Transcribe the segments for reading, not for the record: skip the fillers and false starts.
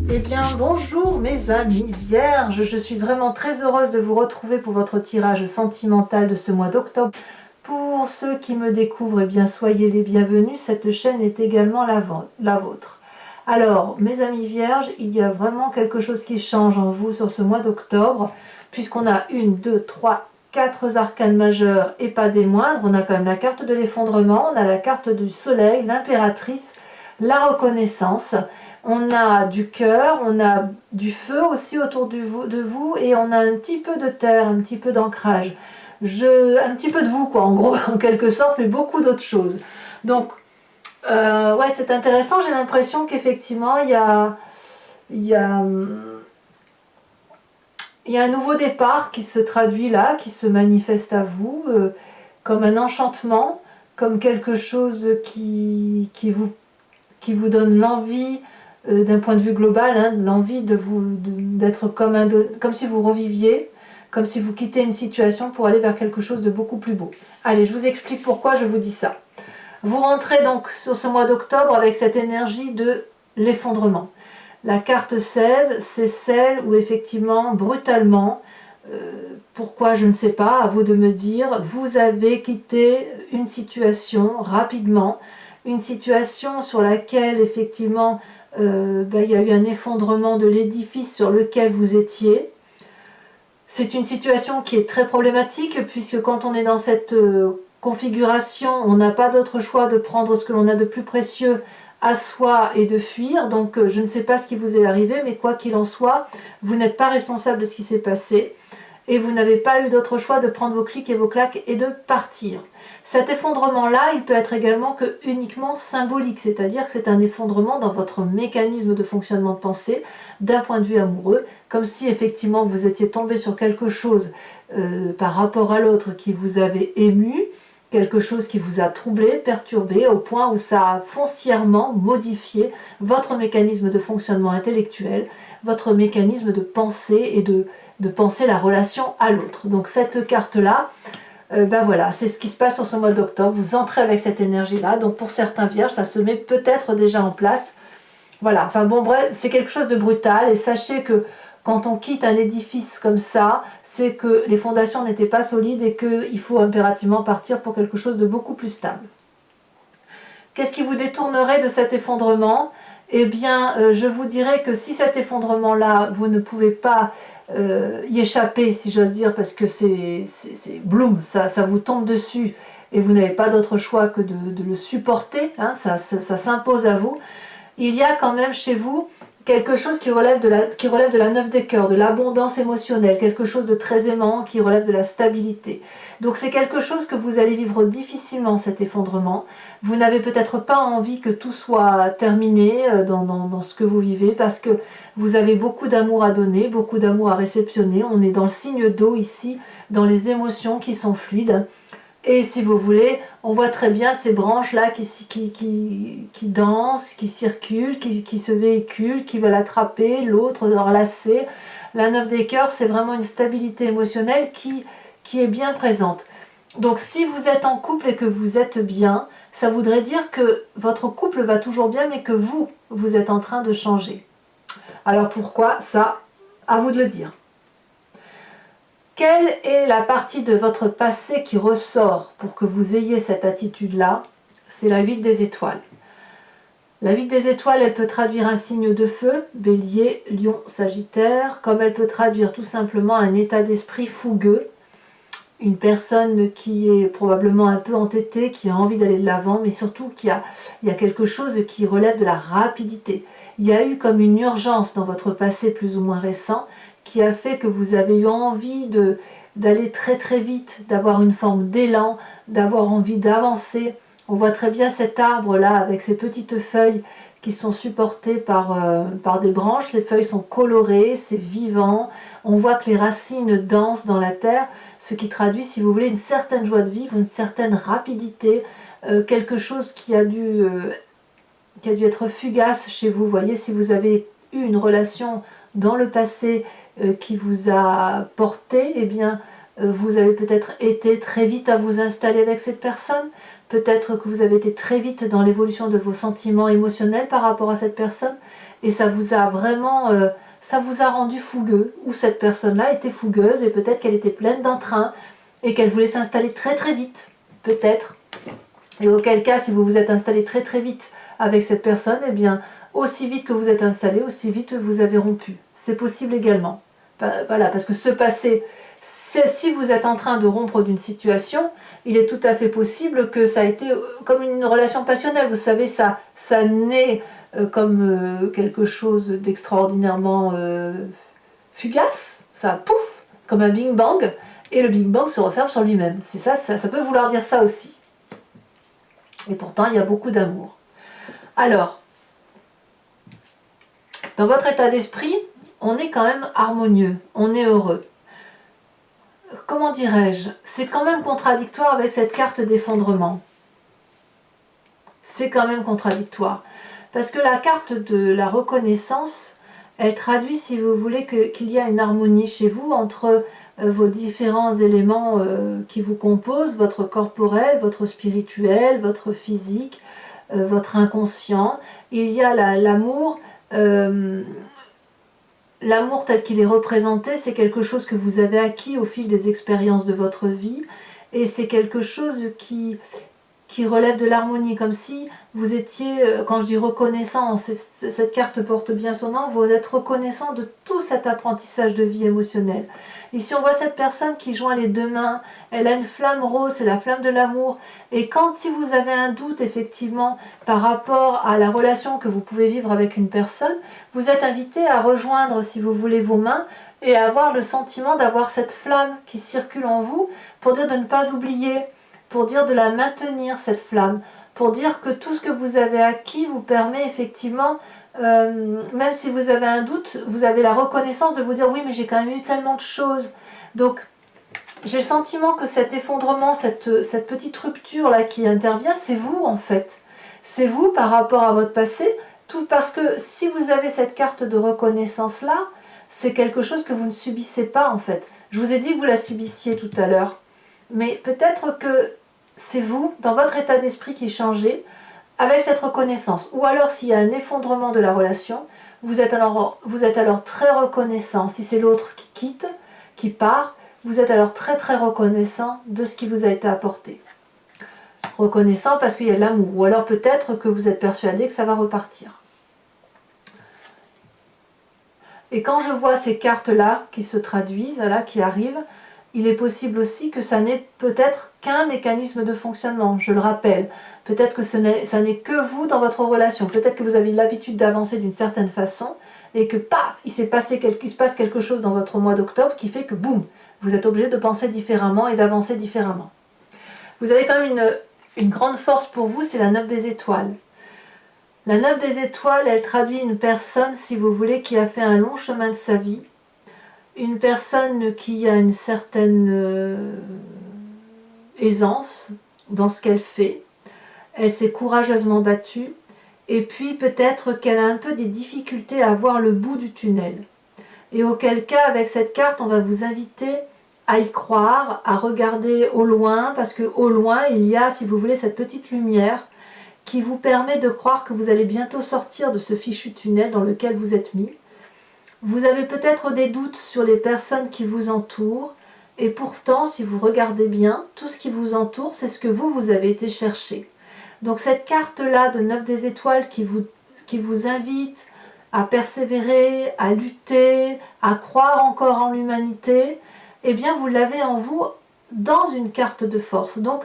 Eh bien, bonjour mes amis vierges, je suis vraiment très heureuse de vous retrouver pour votre tirage sentimental de ce mois d'octobre. Pour ceux qui me découvrent, eh bien, soyez les bienvenus, cette chaîne est également la vôtre. Alors, mes amis vierges, il y a vraiment quelque chose qui change en vous sur ce mois d'octobre, puisqu'on a 1, 2, 3, 4 arcanes majeures et pas des moindres. On a quand même la carte de l'effondrement, on a la carte du soleil, l'impératrice, la reconnaissance. On a du cœur, on a du feu aussi autour de vous et on a un petit peu de terre, un petit peu d'ancrage. Un petit peu de vous, quoi, en gros, en quelque sorte, mais beaucoup d'autres choses. Donc, ouais, c'est intéressant. J'ai l'impression qu'effectivement, il y a un nouveau départ qui se traduit là, qui se manifeste à vous, comme un enchantement, comme quelque chose qui vous donne l'envie, d'un point de vue global, hein, l'envie d'être comme si vous reviviez, comme si vous quittez une situation pour aller vers quelque chose de beaucoup plus beau. Allez, je vous explique pourquoi je vous dis ça. Vous rentrez donc sur ce mois d'octobre avec cette énergie de l'effondrement. La carte 16, c'est celle où effectivement, brutalement, pourquoi je ne sais pas, à vous de me dire, vous avez quitté une situation rapidement, une situation sur laquelle effectivement il y a eu un effondrement de l'édifice sur lequel vous étiez. C'est une situation qui est très problématique puisque quand on est dans cette configuration, on n'a pas d'autre choix de prendre ce que l'on a de plus précieux à soi et de fuir. Donc je ne sais pas ce qui vous est arrivé, mais quoi qu'il en soit, vous n'êtes pas responsable de ce qui s'est passé et vous n'avez pas eu d'autre choix de prendre vos clics et vos claques et de partir. Cet effondrement-là, il peut être également que uniquement symbolique, c'est-à-dire que c'est un effondrement dans votre mécanisme de fonctionnement de pensée, d'un point de vue amoureux, comme si effectivement vous étiez tombé sur quelque chose par rapport à l'autre qui vous avait ému, quelque chose qui vous a troublé, perturbé, au point où ça a foncièrement modifié votre mécanisme de fonctionnement intellectuel, votre mécanisme de pensée et de penser la relation à l'autre. Donc cette carte-là, ben voilà, c'est ce qui se passe sur ce mois d'octobre. Vous entrez avec cette énergie-là. Donc pour certains vierges, ça se met peut-être déjà en place. Voilà, enfin bon, bref, c'est quelque chose de brutal. Et sachez que quand on quitte un édifice comme ça, c'est que les fondations n'étaient pas solides et qu'il faut impérativement partir pour quelque chose de beaucoup plus stable. Qu'est-ce qui vous détournerait de cet effondrement? Eh bien, je vous dirais que si cet effondrement-là, vous ne pouvez pas y échapper, si j'ose dire, parce que c'est bloom, ça vous tombe dessus et vous n'avez pas d'autre choix que de le supporter, hein, ça s'impose à vous. Il y a quand même chez vous quelque chose qui relève de la 9 des cœurs, de l'abondance émotionnelle, quelque chose de très aimant qui relève de la stabilité. Donc c'est quelque chose que vous allez vivre difficilement, cet effondrement. Vous n'avez peut-être pas envie que tout soit terminé dans ce que vous vivez parce que vous avez beaucoup d'amour à donner, beaucoup d'amour à réceptionner. On est dans le signe d'eau ici, dans les émotions qui sont fluides. Et si vous voulez, on voit très bien ces branches-là qui dansent, qui circulent, qui se véhiculent, qui veulent attraper l'autre, enlacer. La 9 des cœurs, c'est vraiment une stabilité émotionnelle qui est bien présente. Donc si vous êtes en couple et que vous êtes bien, ça voudrait dire que votre couple va toujours bien, mais que vous êtes en train de changer. Alors pourquoi ça? À vous de le dire. Quelle est la partie de votre passé qui ressort pour que vous ayez cette attitude-là? C'est la 8 des étoiles. La 8 des étoiles, elle peut traduire un signe de feu, Bélier, Lion, Sagittaire, comme elle peut traduire tout simplement un état d'esprit fougueux, une personne qui est probablement un peu entêtée, qui a envie d'aller de l'avant, mais surtout il y a quelque chose qui relève de la rapidité. Il y a eu comme une urgence dans votre passé plus ou moins récent, qui a fait que vous avez eu envie d'aller très très vite, d'avoir une forme d'élan, d'avoir envie d'avancer. On voit très bien cet arbre-là avec ses petites feuilles qui sont supportées par des branches. Les feuilles sont colorées, c'est vivant. On voit que les racines dansent dans la terre, ce qui traduit, si vous voulez, une certaine joie de vivre, une certaine rapidité, quelque chose qui a dû être fugace chez vous. Vous voyez, si vous avez eu une relation dans le passé qui vous a porté, eh bien, vous avez peut-être été très vite à vous installer avec cette personne. Peut-être que vous avez été très vite dans l'évolution de vos sentiments émotionnels par rapport à cette personne. et ça vous a vraiment, ça vous a rendu fougueux, ou cette personne-là était fougueuse et peut-être qu'elle était pleine d'entrain et qu'elle voulait s'installer très très vite, peut-être. Et auquel cas, si vous vous êtes installé très très vite avec cette personne, eh bien, aussi vite que vous êtes installé, aussi vite vous avez rompu. C'est possible également. Voilà, parce que ce passé, si vous êtes en train de rompre d'une situation, il est tout à fait possible que ça a été comme une relation passionnelle. Vous savez, ça naît comme quelque chose d'extraordinairement fugace, ça pouf, comme un Big Bang, et le Big Bang se referme sur lui-même. C'est ça peut vouloir dire ça aussi. Et pourtant, il y a beaucoup d'amour. Alors, dans votre état d'esprit, on est quand même harmonieux, on est heureux. Comment dirais-je? C'est quand même contradictoire avec cette carte d'effondrement. C'est quand même contradictoire. Parce que la carte de la reconnaissance, elle traduit, si vous voulez, qu'il y a une harmonie chez vous entre vos différents éléments qui vous composent, votre corporel, votre spirituel, votre physique, votre inconscient. Il y a l'amour. L'amour tel qu'il est représenté, c'est quelque chose que vous avez acquis au fil des expériences de votre vie, et c'est quelque chose qui relève de l'harmonie, comme si vous étiez, quand je dis reconnaissant, cette carte porte bien son nom, vous êtes reconnaissant de tout cet apprentissage de vie émotionnelle. Ici on voit cette personne qui joint les deux mains, elle a une flamme rose, c'est la flamme de l'amour, et si vous avez un doute effectivement par rapport à la relation que vous pouvez vivre avec une personne, vous êtes invité à rejoindre, si vous voulez, vos mains, et à avoir le sentiment d'avoir cette flamme qui circule en vous, pour dire de ne pas oublier, pour dire de la maintenir, cette flamme, pour dire que tout ce que vous avez acquis vous permet effectivement, même si vous avez un doute, vous avez la reconnaissance de vous dire oui mais j'ai quand même eu tellement de choses. Donc j'ai le sentiment que cet effondrement, cette petite rupture là qui intervient, c'est vous en fait. C'est vous par rapport à votre passé, tout parce que si vous avez cette carte de reconnaissance là, c'est quelque chose que vous ne subissez pas en fait. Je vous ai dit que vous la subissiez tout à l'heure. Mais peut-être que c'est vous, dans votre état d'esprit, qui changez avec cette reconnaissance. Ou alors, s'il y a un effondrement de la relation, vous êtes alors très reconnaissant. Si c'est l'autre qui quitte, qui part, vous êtes alors très très reconnaissant de ce qui vous a été apporté. Reconnaissant parce qu'il y a de l'amour. Ou alors peut-être que vous êtes persuadé que ça va repartir. Et quand je vois ces cartes-là qui se traduisent, là, qui arrivent, il est possible aussi que ça n'est peut-être qu'un mécanisme de fonctionnement, je le rappelle. Peut-être que ça n'est que vous dans votre relation. Peut-être que vous avez l'habitude d'avancer d'une certaine façon et que paf, il se passe quelque chose dans votre mois d'octobre qui fait que boum, vous êtes obligé de penser différemment et d'avancer différemment. Vous avez quand même une grande force pour vous, c'est la 9 des étoiles. La 9 des étoiles, elle traduit une personne, si vous voulez, qui a fait un long chemin de sa vie. Une personne qui a une certaine aisance dans ce qu'elle fait. Elle s'est courageusement battue. Et puis peut-être qu'elle a un peu des difficultés à voir le bout du tunnel. Et auquel cas, avec cette carte, on va vous inviter à y croire, à regarder au loin, parce qu'au loin, il y a, si vous voulez, cette petite lumière qui vous permet de croire que vous allez bientôt sortir de ce fichu tunnel dans lequel vous êtes mis. Vous avez peut-être des doutes sur les personnes qui vous entourent, et pourtant, si vous regardez bien, tout ce qui vous entoure, c'est ce que vous avez été chercher. Donc cette carte-là de 9 des étoiles qui vous invite à persévérer, à lutter, à croire encore en l'humanité, eh bien vous l'avez en vous dans une carte de force. Donc,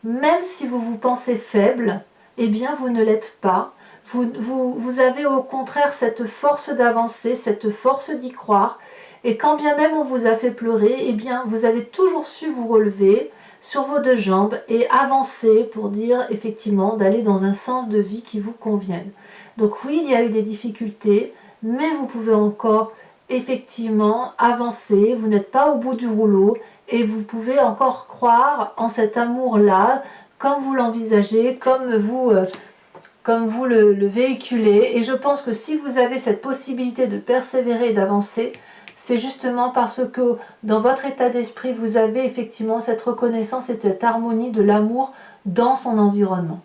même si vous vous pensez faible, eh bien vous ne l'êtes pas. Vous avez au contraire cette force d'avancer, cette force d'y croire. Et quand bien même on vous a fait pleurer, eh bien vous avez toujours su vous relever sur vos deux jambes et avancer pour dire effectivement d'aller dans un sens de vie qui vous convienne. Donc oui, il y a eu des difficultés, mais vous pouvez encore effectivement avancer. Vous n'êtes pas au bout du rouleau et vous pouvez encore croire en cet amour-là, comme vous l'envisagez, comme vous le véhiculez. Et je pense que si vous avez cette possibilité de persévérer et d'avancer, c'est justement parce que dans votre état d'esprit, vous avez effectivement cette reconnaissance et cette harmonie de l'amour dans son environnement.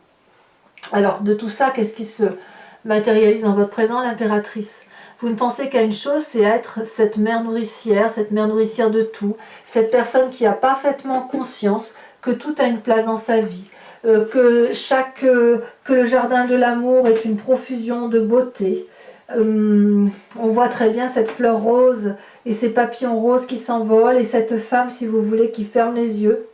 Alors de tout ça, qu'est-ce qui se matérialise dans votre présent l'impératrice. Vous ne pensez qu'à une chose, c'est être cette mère nourricière de tout, cette personne qui a parfaitement conscience que tout a une place dans sa vie, que le jardin de l'amour est une profusion de beauté. On voit très bien cette fleur rose et ces papillons roses qui s'envolent et cette femme, si vous voulez, qui ferme les yeux,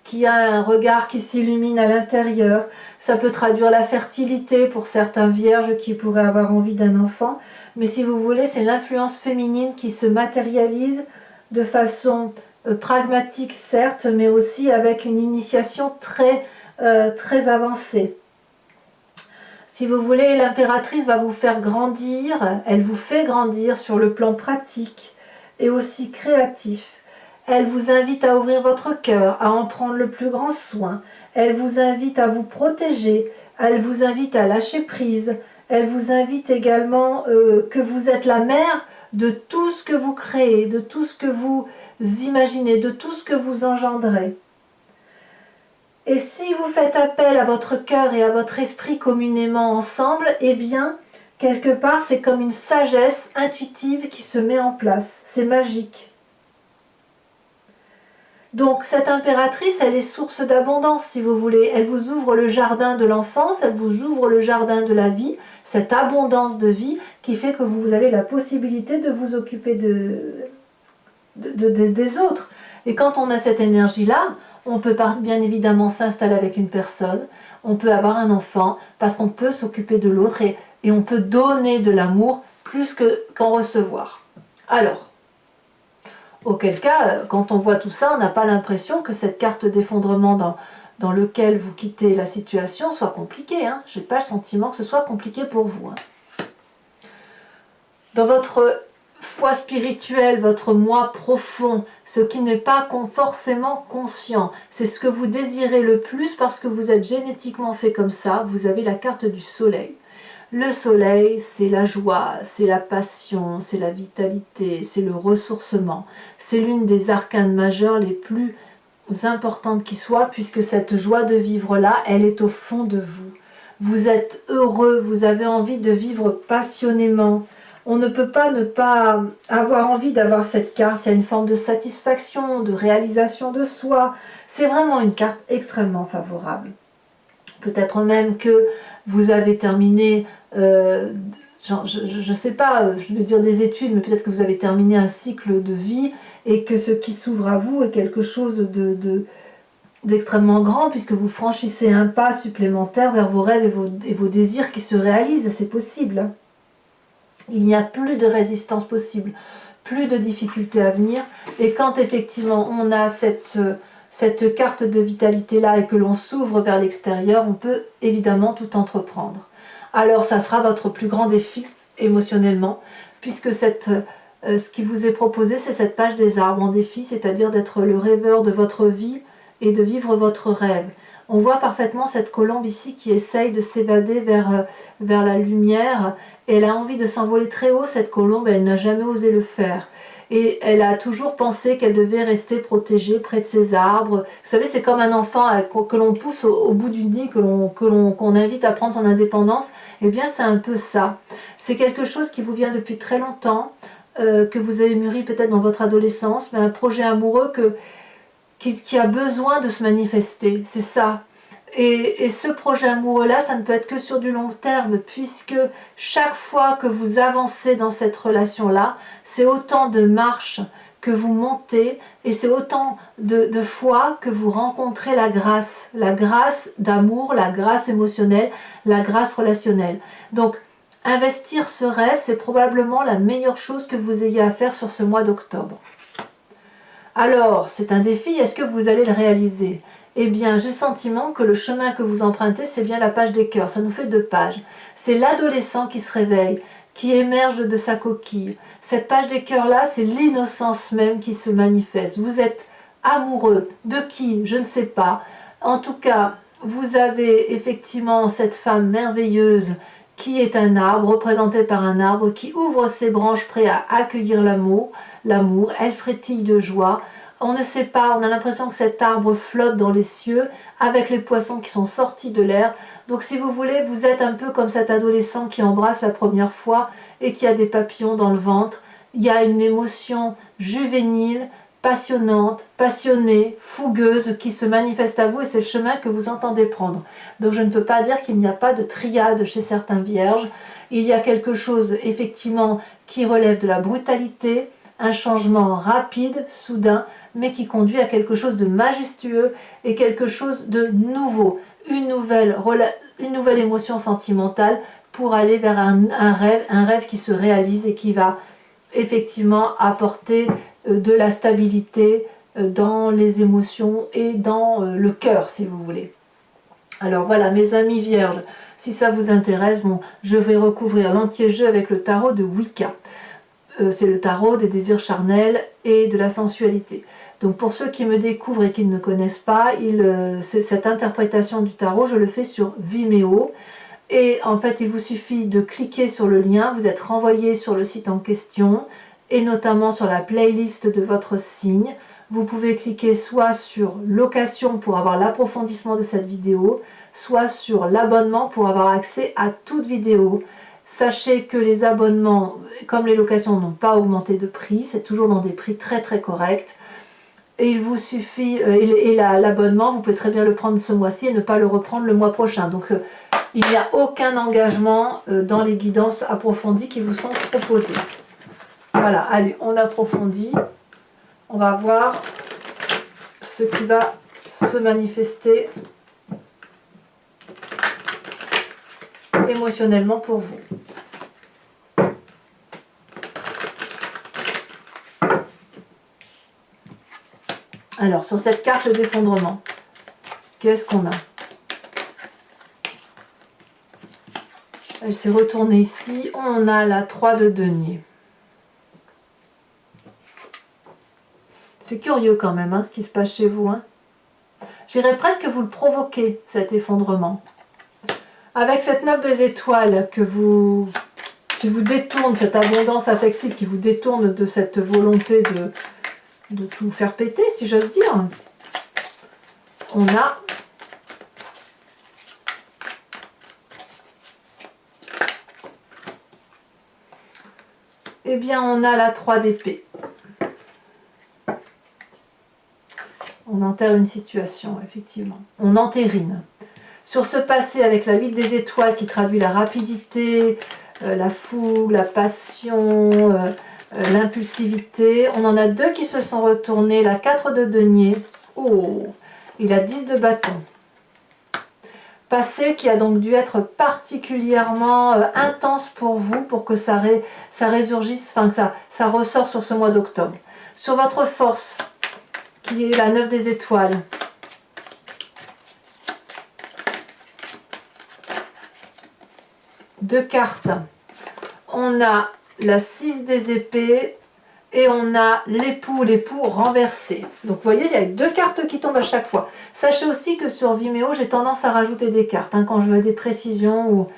qui a un regard qui s'illumine à l'intérieur. Ça peut traduire la fertilité pour certains vierges qui pourraient avoir envie d'un enfant, mais si vous voulez, c'est l'influence féminine qui se matérialise de façon pragmatique, certes, mais aussi avec une initiation très avancée. Si vous voulez, l'impératrice va vous faire grandir, elle vous fait grandir sur le plan pratique et aussi créatif. Elle vous invite à ouvrir votre cœur, à en prendre le plus grand soin. Elle vous invite à vous protéger, elle vous invite à lâcher prise. Elle vous invite également que vous êtes la mère de tout ce que vous créez, de tout ce que vous imaginez, de tout ce que vous engendrez. Et si vous faites appel à votre cœur et à votre esprit communément ensemble, eh bien, quelque part, c'est comme une sagesse intuitive qui se met en place. C'est magique. Donc cette impératrice, elle est source d'abondance, si vous voulez. Elle vous ouvre le jardin de l'enfance, elle vous ouvre le jardin de la vie, cette abondance de vie qui fait que vous avez la possibilité de vous occuper des autres. Et quand on a cette énergie-là, on peut bien évidemment s'installer avec une personne, on peut avoir un enfant, parce qu'on peut s'occuper de l'autre et on peut donner de l'amour plus qu'en recevoir. Alors, auquel cas, quand on voit tout ça, on n'a pas l'impression que cette carte d'effondrement dans lequel vous quittez la situation soit compliquée. Hein. Je n'ai pas le sentiment que ce soit compliqué pour vous. Hein. Dans votre foi spirituelle, votre moi profond, ce qui n'est pas forcément conscient, c'est ce que vous désirez le plus parce que vous êtes génétiquement fait comme ça, vous avez la carte du soleil. Le soleil, c'est la joie, c'est la passion, c'est la vitalité, c'est le ressourcement. C'est l'une des arcanes majeures les plus importantes qui soient, puisque cette joie de vivre-là, elle est au fond de vous. Vous êtes heureux, vous avez envie de vivre passionnément. On ne peut pas ne pas avoir envie d'avoir cette carte. Il y a une forme de satisfaction, de réalisation de soi. C'est vraiment une carte extrêmement favorable. Peut-être même que vous avez terminé, je ne sais pas, je veux dire des études, mais peut-être que vous avez terminé un cycle de vie et que ce qui s'ouvre à vous est quelque chose d'extrêmement grand puisque vous franchissez un pas supplémentaire vers vos rêves et vos désirs qui se réalisent. C'est possible. Il n'y a plus de résistance possible, plus de difficultés à venir. Et quand effectivement on a cette carte de vitalité là et que l'on s'ouvre vers l'extérieur, on peut évidemment tout entreprendre. Alors ça sera votre plus grand défi émotionnellement, puisque ce qui vous est proposé, c'est cette page des arbres en défi, c'est-à-dire d'être le rêveur de votre vie et de vivre votre rêve. On voit parfaitement cette colombe ici qui essaye de s'évader vers la lumière. Et elle a envie de s'envoler très haut, cette colombe, elle n'a jamais osé le faire. Et elle a toujours pensé qu'elle devait rester protégée près de ces arbres. Vous savez, c'est comme un enfant que l'on pousse au bout du nid, qu'on invite à prendre son indépendance. Eh bien, c'est un peu ça. C'est quelque chose qui vous vient depuis très longtemps, que vous avez mûri peut-être dans votre adolescence, mais un projet amoureux qui a besoin de se manifester. C'est ça. Et ce projet amoureux-là, ça ne peut être que sur du long terme, puisque chaque fois que vous avancez dans cette relation-là, c'est autant de marches que vous montez, et c'est autant de fois que vous rencontrez la grâce d'amour, la grâce émotionnelle, la grâce relationnelle. Donc, investir ce rêve, c'est probablement la meilleure chose que vous ayez à faire sur ce mois d'octobre. Alors, c'est un défi, est-ce que vous allez le réaliser ? Eh bien, j'ai le sentiment que le chemin que vous empruntez, c'est bien la page des cœurs. Ça nous fait 2 pages. C'est l'adolescent qui se réveille, qui émerge de sa coquille. Cette page des cœurs-là, c'est l'innocence même qui se manifeste. Vous êtes amoureux de qui? Je ne sais pas. En tout cas, vous avez effectivement cette femme merveilleuse qui est un arbre, représenté par un arbre, qui ouvre ses branches prêt à accueillir l'amour. Elle frétille de joie. on ne sait pas, on a l'impression que cet arbre flotte dans les cieux avec les poissons qui sont sortis de l'air. Donc si vous voulez, vous êtes un peu comme cet adolescent qui embrasse la première fois et qui a des papillons dans le ventre. Il y a une émotion juvénile, passionnante, passionnée, fougueuse qui se manifeste à vous et c'est le chemin que vous entendez prendre. Donc je ne peux pas dire qu'il n'y a pas de triade chez certains vierges. Il y a quelque chose effectivement qui relève de la brutalité, un changement rapide, soudain, mais qui conduit à quelque chose de majestueux et quelque chose de nouveau, une nouvelle émotion sentimentale pour aller vers un rêve qui se réalise et qui va effectivement apporter de la stabilité dans les émotions et dans le cœur, si vous voulez. Alors voilà, mes amis vierges, si ça vous intéresse, bon, je vais recouvrir l'entier jeu avec le tarot de Wicca. C'est le tarot des désirs charnels et de la sensualité. Donc pour ceux qui me découvrent et qui ne connaissent pas, cette interprétation du tarot, je le fais sur Vimeo. Et en fait, il vous suffit de cliquer sur le lien, vous êtes renvoyé sur le site en question, et notamment sur la playlist de votre signe. Vous pouvez cliquer soit sur location pour avoir l'approfondissement de cette vidéo, soit sur l'abonnement pour avoir accès à toute vidéo. Sachez que les abonnements, comme les locations, n'ont pas augmenté de prix, c'est toujours dans des prix très très corrects. Et il vous suffit, l'abonnement, vous pouvez très bien le prendre ce mois-ci et ne pas le reprendre le mois prochain. Donc il n'y a aucun engagement dans les guidances approfondies qui vous sont proposées. Voilà, allez, on approfondit. On va voir ce qui va se manifester émotionnellement pour vous. Alors, sur cette carte d'effondrement, qu'est-ce qu'on a? Elle s'est retournée ici. On a la 3 de denier. C'est curieux quand même, hein, ce qui se passe chez vous. Hein. J'irais presque vous le provoquer, cet effondrement. Avec cette 9 des étoiles qui vous détourne, cette abondance affective qui vous détourne de cette volonté de tout faire péter, si j'ose dire, on a on a la 3 d'épée. On enterre une situation, effectivement. On entérine. Sur ce passé avec la 8 des étoiles qui traduit la rapidité, la fougue, la passion, l'impulsivité. On en a 2 qui se sont retournés. La 4 de denier. Oh, et la 10 de bâton. Passé qui a donc dû être particulièrement intense pour vous, pour que ça résurgisse, enfin que ça ressort sur ce mois d'octobre. Sur votre force, qui est la 9 des étoiles. Deux cartes. On a la 6 des épées et on a l'époux renversé. Donc vous voyez, il y a 2 cartes qui tombent à chaque fois. Sachez aussi que sur Vimeo, j'ai tendance à rajouter des cartes hein, quand je veux des précisions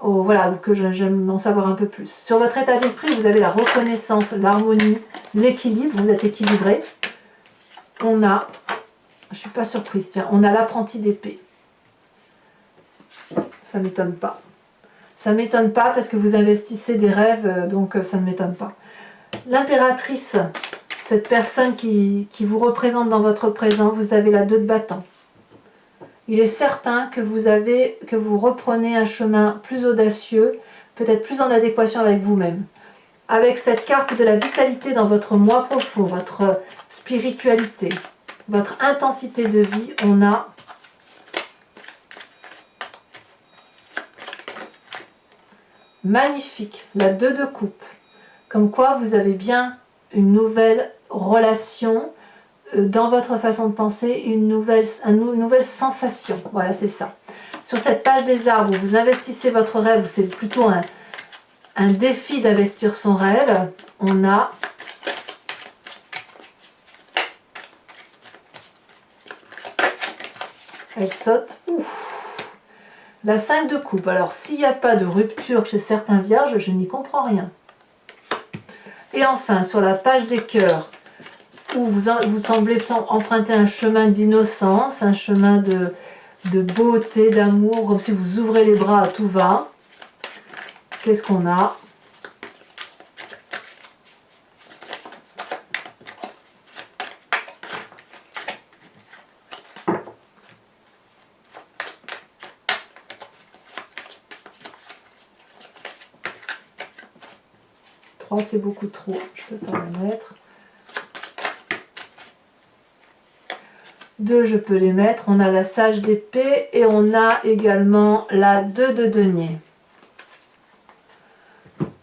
ou que j'aime en savoir un peu plus. Sur votre état d'esprit, vous avez la reconnaissance, l'harmonie, l'équilibre, vous êtes équilibré. On a, je ne suis pas surprise, tiens, on a l'apprenti d'épée. Ça ne m'étonne pas. Ça ne m'étonne pas parce que vous investissez des rêves, donc ça ne m'étonne pas. L'impératrice, cette personne qui vous représente dans votre présent, vous avez la 2 de bâton. Il est certain que vous reprenez un chemin plus audacieux, peut-être plus en adéquation avec vous-même. Avec cette carte de la vitalité dans votre moi profond, votre spiritualité, votre intensité de vie, on a magnifique, la 2 de coupe. Comme quoi vous avez bien une nouvelle relation dans votre façon de penser, une nouvelle sensation. Voilà, c'est ça. Sur cette page des arbres, vous investissez votre rêve, c'est plutôt un défi d'investir son rêve. On a elle saute. Ouf. La 5 de coupe. Alors, s'il n'y a pas de rupture chez certains vierges, je n'y comprends rien. Et enfin, sur la page des cœurs, où vous semblez emprunter un chemin d'innocence, un chemin de beauté, d'amour, comme si vous ouvrez les bras à tout va. Qu'est-ce qu'on a? C'est beaucoup trop, je ne peux pas le mettre. 2, je peux les mettre. On a la sage d'épée et on a également la 2 de denier.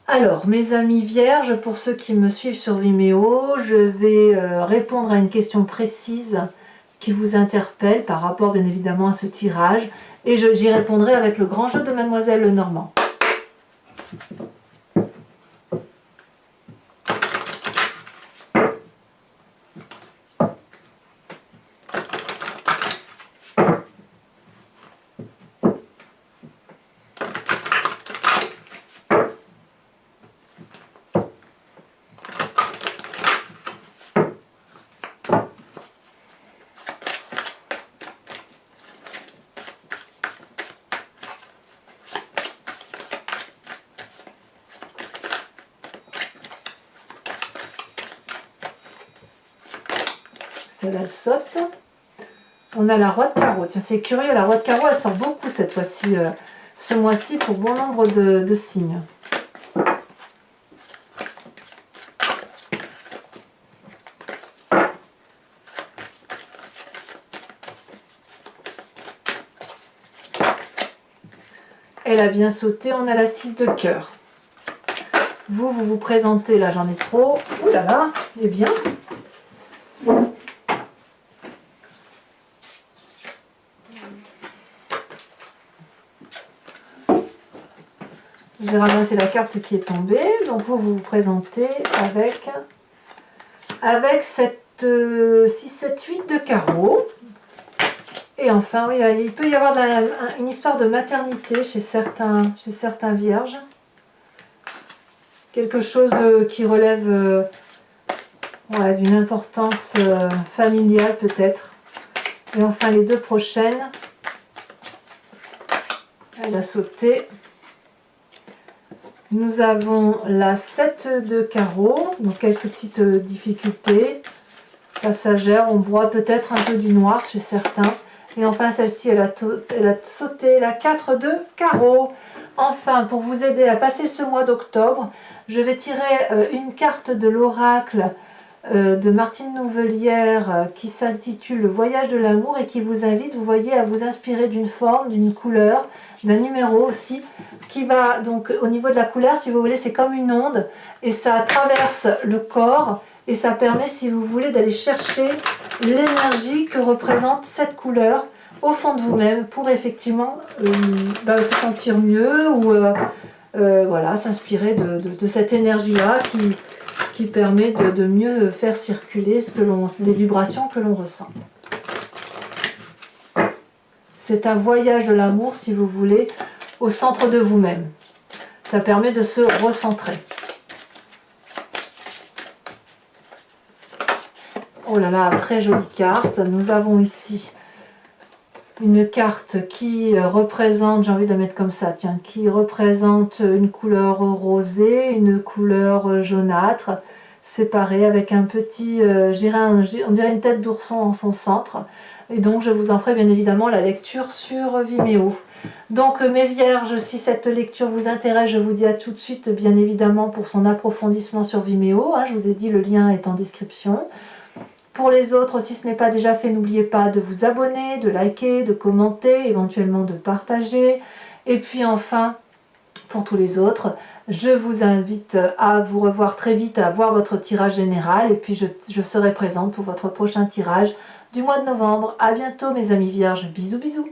Alors, mes amis vierges, pour ceux qui me suivent sur Vimeo, je vais répondre à une question précise qui vous interpelle par rapport bien évidemment à ce tirage. Et j'y répondrai avec le grand jeu de Mademoiselle Lenormand. Celle-là, elle saute. On a la roi de carreau. Tiens, c'est curieux, la roi de carreau, elle sort beaucoup cette fois-ci, ce mois-ci, pour bon nombre de signes. Elle a bien sauté, on a la 6 de cœur. Vous vous présentez, là j'en ai trop. Ouh là là, eh bien. J'ai ramassé la carte qui est tombée, donc vous vous présentez avec cette 6, 7, 8 de carreau. Et enfin, oui, il peut y avoir une histoire de maternité chez certains vierges. Quelque chose qui relève ouais, d'une importance familiale peut-être. Et enfin, les 2 prochaines. Elle a sauté. Nous avons la 7 de carreau, donc quelques petites difficultés passagères. On voit peut-être un peu du noir chez certains. Et enfin, celle-ci, elle a sauté la 4 de carreau. Enfin, pour vous aider à passer ce mois d'octobre, je vais tirer une carte de l'oracle de Martine Nouvelière qui s'intitule Le voyage de l'amour et qui vous invite, vous voyez, à vous inspirer d'une forme, d'une couleur, d'un numéro aussi, qui va donc au niveau de la couleur, si vous voulez, c'est comme une onde et ça traverse le corps et ça permet, si vous voulez, d'aller chercher l'énergie que représente cette couleur au fond de vous-même pour effectivement se sentir mieux ou voilà, s'inspirer de cette énergie-là qui permet de mieux faire circuler les vibrations que l'on ressent. C'est un voyage de l'amour, si vous voulez, au centre de vous-même. Ça permet de se recentrer. Oh là là, très jolie carte. Nous avons ici une carte qui représente, j'ai envie de la mettre comme ça, tiens, qui représente une couleur rosée, une couleur jaunâtre, séparée avec un petit, on dirait une tête d'ourson en son centre. Et donc je vous en ferai bien évidemment la lecture sur Vimeo. Donc mes vierges, si cette lecture vous intéresse, je vous dis à tout de suite bien évidemment pour son approfondissement sur Vimeo. Je vous ai dit, le lien est en description. Pour les autres, si ce n'est pas déjà fait, n'oubliez pas de vous abonner, de liker, de commenter, éventuellement de partager. Et puis enfin, pour tous les autres, je vous invite à vous revoir très vite, à voir votre tirage général. Et puis je serai présente pour votre prochain tirage du mois de novembre. À bientôt mes amis vierges. Bisous bisous.